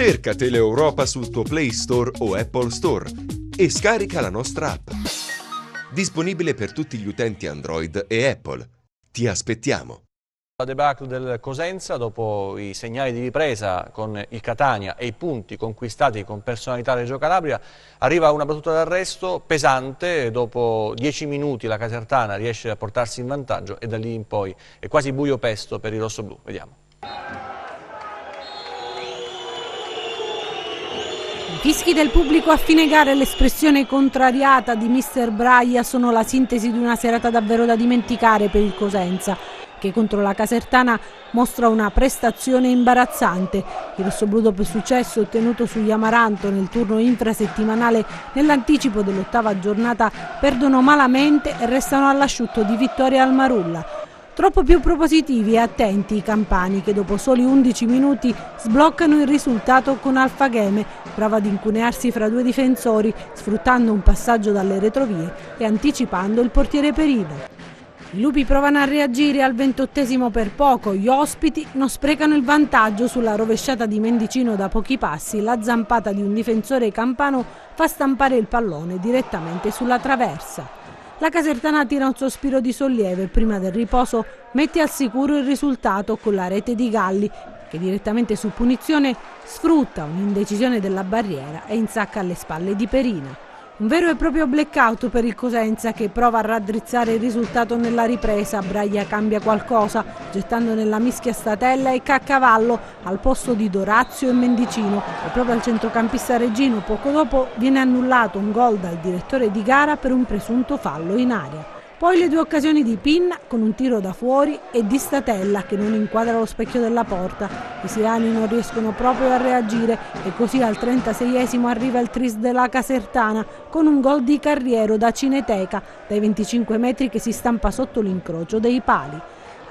Cerca Teleeuropa sul tuo Play Store o Apple Store e scarica la nostra app. Disponibile per tutti gli utenti Android e Apple. Ti aspettiamo! La debacle del Cosenza, dopo i segnali di ripresa con il Catania e i punti conquistati con personalità Reggio Calabria, arriva una battuta d'arresto pesante. Dopo 10 minuti la Casertana riesce a portarsi in vantaggio e da lì in poi è quasi buio pesto per i rossoblù. Vediamo. I fischi del pubblico a fine gara e l'espressione contrariata di mister Braia sono la sintesi di una serata davvero da dimenticare per il Cosenza, che contro la Casertana mostra una prestazione imbarazzante. Il rossoblù, dopo il successo ottenuto sugli Amaranto nel turno infrasettimanale nell'anticipo dell'8ª giornata, perdono malamente e restano all'asciutto di vittoria al Marulla. Troppo più propositivi e attenti i campani, che dopo soli 11 minuti sbloccano il risultato con Alfagheme, brava ad incunearsi fra due difensori, sfruttando un passaggio dalle retrovie e anticipando il portiere Perino. I lupi provano a reagire al 28° per poco, gli ospiti non sprecano il vantaggio. Sulla rovesciata di Mendicino da pochi passi, la zampata di un difensore campano fa stampare il pallone direttamente sulla traversa. La Casertana tira un sospiro di sollievo e prima del riposo mette al sicuro il risultato con la rete di Galli, che direttamente su punizione sfrutta un'indecisione della barriera e insacca alle spalle di Perina. Un vero e proprio blackout per il Cosenza, che prova a raddrizzare il risultato nella ripresa. Braia cambia qualcosa, gettando nella mischia Statella e Caccavallo al posto di Dorazio e Mendicino, e proprio al centrocampista reggino poco dopo viene annullato un gol dal direttore di gara per un presunto fallo in aria. Poi le due occasioni di Pinna con un tiro da fuori e di Statella che non inquadra lo specchio della porta. I sirani non riescono proprio a reagire e così al 36° arriva il tris della Casertana con un gol di Carriero da Cineteca dai 25 metri, che si stampa sotto l'incrocio dei pali.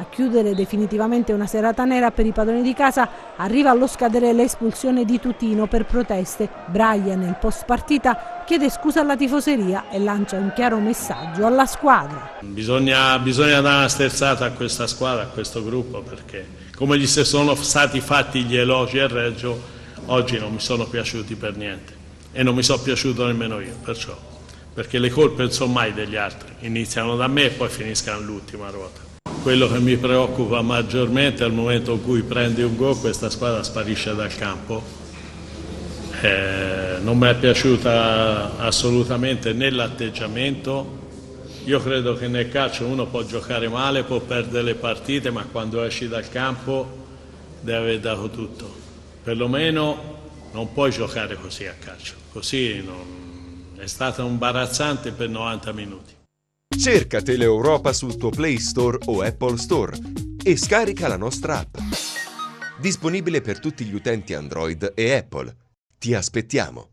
A chiudere definitivamente una serata nera per i padroni di casa arriva allo scadere l'espulsione di Tutino per proteste. Braia nel post partita chiede scusa alla tifoseria e lancia un chiaro messaggio alla squadra. Bisogna dare una sterzata a questa squadra, a questo gruppo, perché come gli sono stati fatti gli elogi a Reggio, oggi non mi sono piaciuti per niente e non mi sono piaciuto nemmeno io, perché le colpe non sono mai degli altri, iniziano da me e poi finiscono all'ultima ruota. Quello che mi preoccupa maggiormente è al momento in cui prendi un gol, questa squadra sparisce dal campo. Non mi è piaciuta assolutamente né l'atteggiamento. Io credo che nel calcio uno può giocare male, può perdere le partite, ma quando esci dal campo deve aver dato tutto. Perlomeno non puoi giocare così a calcio, così è stato imbarazzante per 90 minuti. Cerca Teleeuropa sul tuo Play Store o Apple Store e scarica la nostra app. Disponibile per tutti gli utenti Android e Apple. Ti aspettiamo!